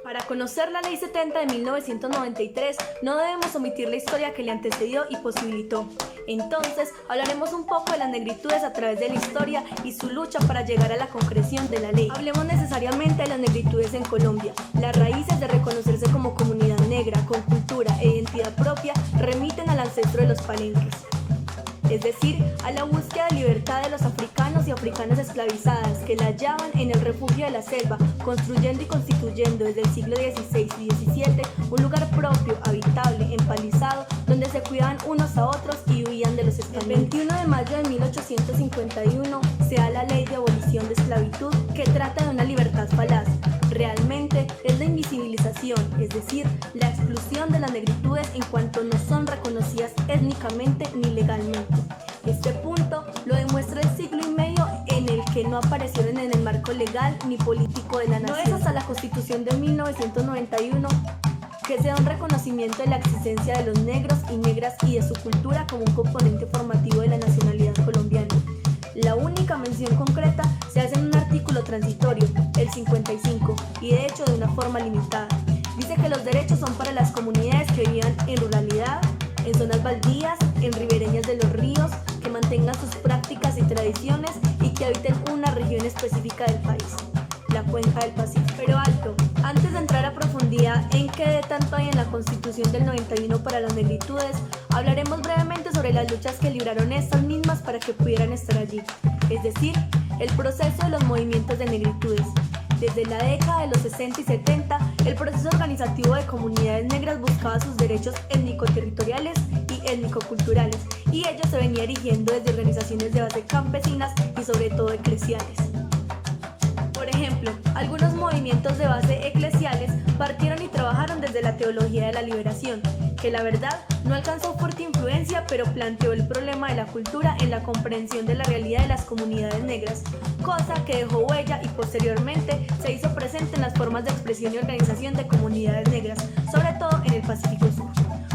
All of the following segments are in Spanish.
Para conocer la Ley 70 de 1993, no debemos omitir la historia que le antecedió y posibilitó. Entonces, hablaremos un poco de las negritudes a través de la historia y su lucha para llegar a la concreción de la ley. Hablemos necesariamente de las negritudes en Colombia. Las raíces de reconocerse como comunidad negra, con cultura e identidad propia, remiten al ancestro de los palenques. Es decir, a la búsqueda de libertad de los africanos y africanas esclavizadas que la hallaban en el refugio de la selva, construyendo y constituyendo desde el siglo XVI y XVII un lugar propio, habitable, empalizado, donde se cuidaban unos a otros y huían de los españoles. El 21 de mayo de 1851 se da la Ley de Abolición de Esclavitud, que trata de una libertad falaz. Realmente es la invisibilización, es decir, la exclusión de las negritudes en cuanto no son reconocidas étnicamente ni legalmente. Este punto lo demuestra el siglo y medio en el que no aparecieron en el marco legal ni político de la nación. No es hasta la Constitución de 1991 que se da un reconocimiento de la existencia de los negros y negras y de su cultura como un componente formativo de la nacionalidad colombiana. La única mención concreta se hace en un artículo transitorio, el 55, y de hecho de una forma limitada. Dice que los derechos son para las comunidades que vivan en ruralidad, en zonas baldías, en ribereñas de los ríos, que mantengan sus prácticas y tradiciones y que habiten una región específica del país, la Cuenca del Pacífico. Pero alto, antes de entrar a profundidad en qué de tanto hay en la Constitución del 91 para las negritudes, hablaremos brevemente sobre las luchas que libraron estas mismas para que pudieran estar allí, es decir, el proceso de los movimientos de negritudes. Desde la década de los 60 y 70, el proceso organizativo de comunidades negras buscaba sus derechos étnico-territoriales y étnico-culturales, y ello se venía erigiendo desde organizaciones de base campesinas y sobre todo eclesiales. Por ejemplo, algunos movimientos de base eclesiales partieron y trabajaron desde la teología de la liberación, que la verdad no alcanzó fuerte influencia, pero planteó el problema de la cultura en la comprensión de la realidad de las comunidades negras, cosa que dejó huella y posteriormente se hizo presente en las formas de expresión y organización de comunidades negras, sobre todo en el Pacífico Sur.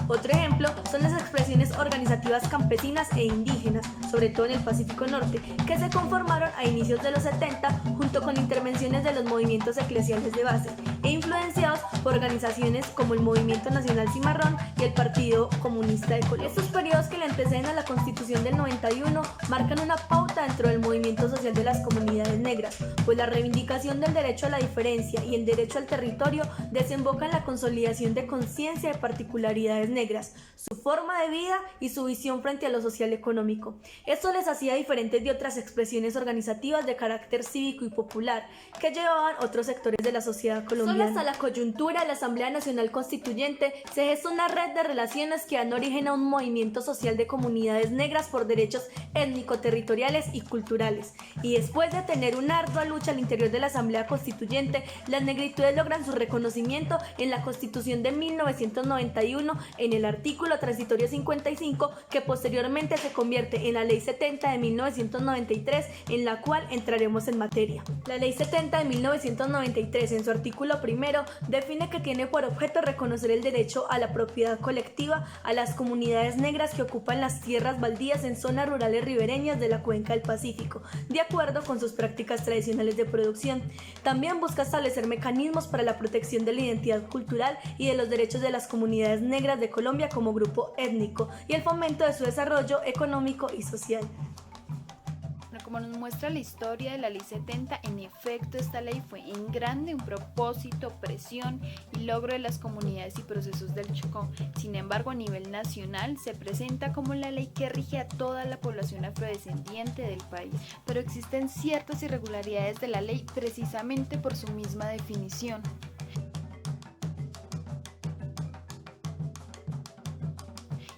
Otro ejemplo son las expresiones organizativas campesinas e indígenas, sobre todo en el Pacífico Norte, que se conformaron a inicios de los 70 junto con intervenciones de los movimientos eclesiales de base e influenciados por organizaciones como el Movimiento Nacional Cimarrón y el Partido Comunista de Colombia. Estos periodos que le anteceden a la Constitución del 91 marcan una pauta dentro del movimiento social de las comunidades negras, pues la reivindicación del derecho a la diferencia y el derecho al territorio desemboca en la consolidación de conciencia de particularidades negras, su forma de vida y su visión frente a lo social económico. Esto les hacía diferentes de otras expresiones organizativas de carácter cívico y popular que llevaban otros sectores de la sociedad colombiana. Solo hasta la coyuntura de la Asamblea Nacional Constituyente se gestó una red de relaciones que dan origen a un movimiento social de comunidades negras por derechos étnico-territoriales y culturales. Y después de tener una ardua lucha al interior de la Asamblea Constituyente, las negritudes logran su reconocimiento en la Constitución de 1991 en el artículo transitorio 55, que posteriormente se convierte en la Ley 70 de 1993, en la cual entraremos en materia. La Ley 70 de 1993, en su artículo primero, define que tiene por objeto reconocer el derecho a la propiedad colectiva a las comunidades negras que ocupan las tierras baldías en zonas rurales ribereñas de la Cuenca del Pacífico, de acuerdo con sus prácticas tradicionales de producción. También busca establecer mecanismos para la protección de la identidad cultural y de los derechos de las comunidades negras de Colombia como grupo étnico y el fomento de su desarrollo económico y social. Como nos muestra la historia de la Ley 70, en efecto esta ley fue en grande un propósito, presión y logro de las comunidades y procesos del Chocó. Sin embargo, a nivel nacional se presenta como la ley que rige a toda la población afrodescendiente del país, pero existen ciertas irregularidades de la ley precisamente por su misma definición.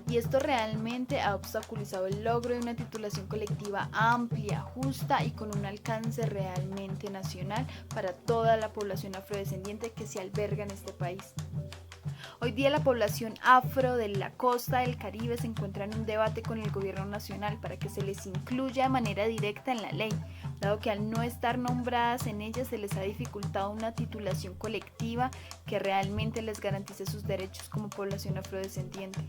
Y esto realmente ha obstaculizado el logro de una titulación colectiva amplia, justa y con un alcance realmente nacional para toda la población afrodescendiente que se alberga en este país. Hoy día la población afro de la costa del Caribe se encuentra en un debate con el gobierno nacional para que se les incluya de manera directa en la ley, dado que al no estar nombradas en ella se les ha dificultado una titulación colectiva que realmente les garantice sus derechos como población afrodescendiente.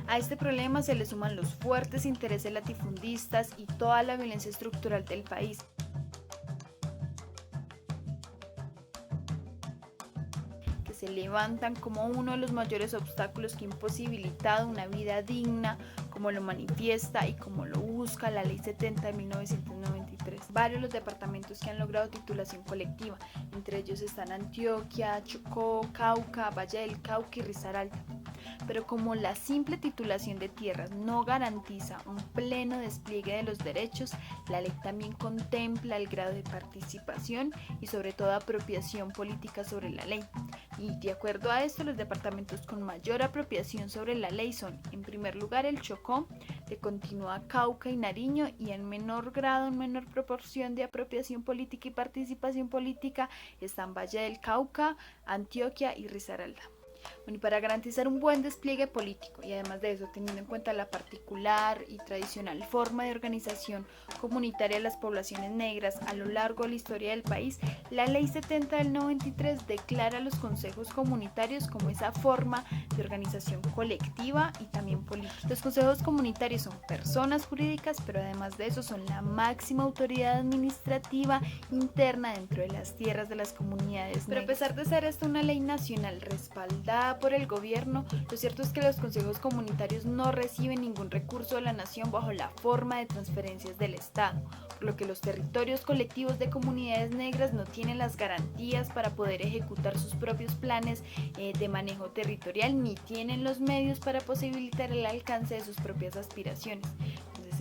A este problema se le suman los fuertes intereses latifundistas y toda la violencia estructural del país. levantan como uno de los mayores obstáculos que ha imposibilitado una vida digna, como lo manifiesta y como lo busca la Ley 70 de 1993. Varios los departamentos que han logrado titulación colectiva, entre ellos están Antioquia, Chocó, Cauca, Valle del Cauca y Risaralda. Pero como la simple titulación de tierras no garantiza un pleno despliegue de los derechos, la ley también contempla el grado de participación y sobre todo apropiación política sobre la ley. Y de acuerdo a esto, los departamentos con mayor apropiación sobre la ley son, en primer lugar, el Chocó, que continúa Cauca y Nariño, y en menor grado, en menor proporción de apropiación política y participación política están Valle del Cauca, Antioquia y Risaralda. Bueno, y para garantizar un buen despliegue político y además de eso teniendo en cuenta la particular y tradicional forma de organización comunitaria de las poblaciones negras a lo largo de la historia del país, la Ley 70 del 93 declara a los consejos comunitarios como esa forma de organización colectiva y también política. Los consejos comunitarios son personas jurídicas, pero además de eso son la máxima autoridad administrativa interna dentro de las tierras de las comunidades negras. Pero a pesar de ser esta una ley nacional respaldada por el gobierno, lo cierto es que los consejos comunitarios no reciben ningún recurso de la nación bajo la forma de transferencias del Estado, por lo que los territorios colectivos de comunidades negras no tienen las garantías para poder ejecutar sus propios planes de manejo territorial, ni tienen los medios para posibilitar el alcance de sus propias aspiraciones.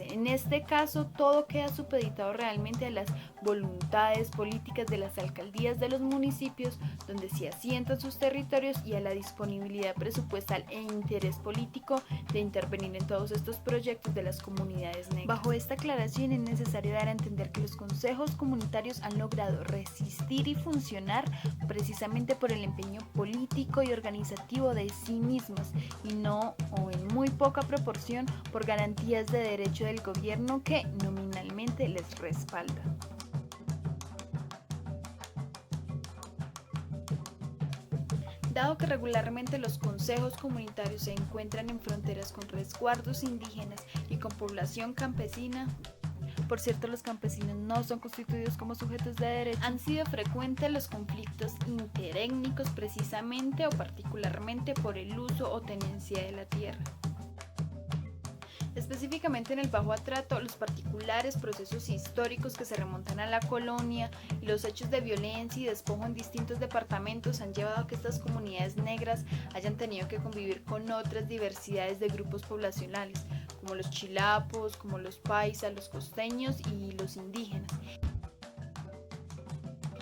En este caso, todo queda supeditado realmente a las voluntades políticas de las alcaldías de los municipios donde se asientan sus territorios y a la disponibilidad presupuestal e interés político de intervenir en todos estos proyectos de las comunidades negras. Bajo esta aclaración es necesario dar a entender que los consejos comunitarios han logrado resistir y funcionar precisamente por el empeño político y organizativo de sí mismos y no, o en muy poca proporción, por garantías de derecho del gobierno que nominalmente les respalda. Dado que regularmente los consejos comunitarios se encuentran en fronteras con resguardos indígenas y con población campesina, por cierto, los campesinos no son constituidos como sujetos de derecho, han sido frecuentes los conflictos interétnicos precisamente o particularmente por el uso o tenencia de la tierra. Específicamente en el Bajo Atrato, los particulares procesos históricos que se remontan a la colonia y los hechos de violencia y despojo en distintos departamentos han llevado a que estas comunidades negras hayan tenido que convivir con otras diversidades de grupos poblacionales, como los chilapos, como los paisas, los costeños y los indígenas.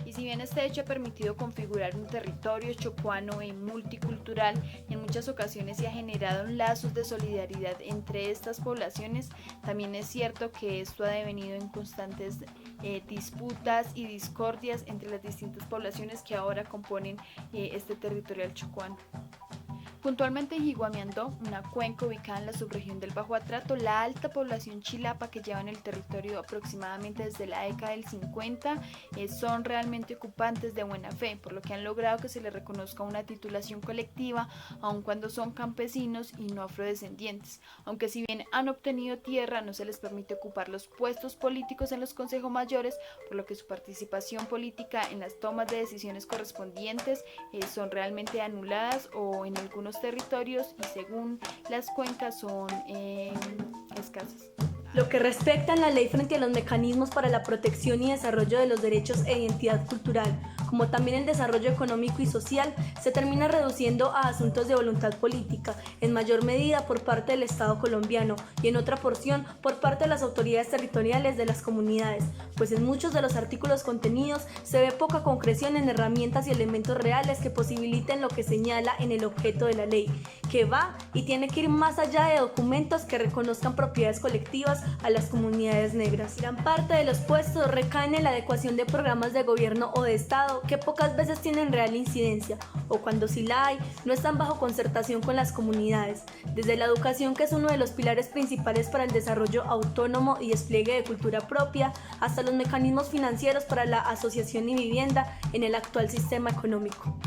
Y si bien este hecho ha permitido configurar un territorio chocuano y multicultural, en muchas ocasiones se ha generado lazos de solidaridad entre estas poblaciones, también es cierto que esto ha devenido en constantes disputas y discordias entre las distintas poblaciones que ahora componen este territorio chocuano. Puntualmente en Higuamiandó, una cuenca ubicada en la subregión del Bajo Atrato, la alta población chilapa que lleva en el territorio aproximadamente desde la década del 50 son realmente ocupantes de buena fe, por lo que han logrado que se les reconozca una titulación colectiva, aun cuando son campesinos y no afrodescendientes. Aunque si bien han obtenido tierra, no se les permite ocupar los puestos políticos en los consejos mayores, por lo que su participación política en las tomas de decisiones correspondientes son realmente anuladas o en algunos territorios y según las cuencas son escasas. Lo que respecta a la ley frente a los mecanismos para la protección y desarrollo de los derechos e identidad cultural, como también el desarrollo económico y social, se termina reduciendo a asuntos de voluntad política, en mayor medida por parte del Estado colombiano y en otra porción por parte de las autoridades territoriales de las comunidades, pues en muchos de los artículos contenidos se ve poca concreción en herramientas y elementos reales que posibiliten lo que señala en el objeto de la ley, que va y tiene que ir más allá de documentos que reconozcan propiedades colectivas a las comunidades negras. Gran parte de los puestos recaen en la adecuación de programas de gobierno o de Estado que pocas veces tienen real incidencia, o cuando sí la hay, no están bajo concertación con las comunidades. Desde la educación, que es uno de los pilares principales para el desarrollo autónomo y despliegue de cultura propia, hasta los mecanismos financieros para la asociación y vivienda en el actual sistema económico.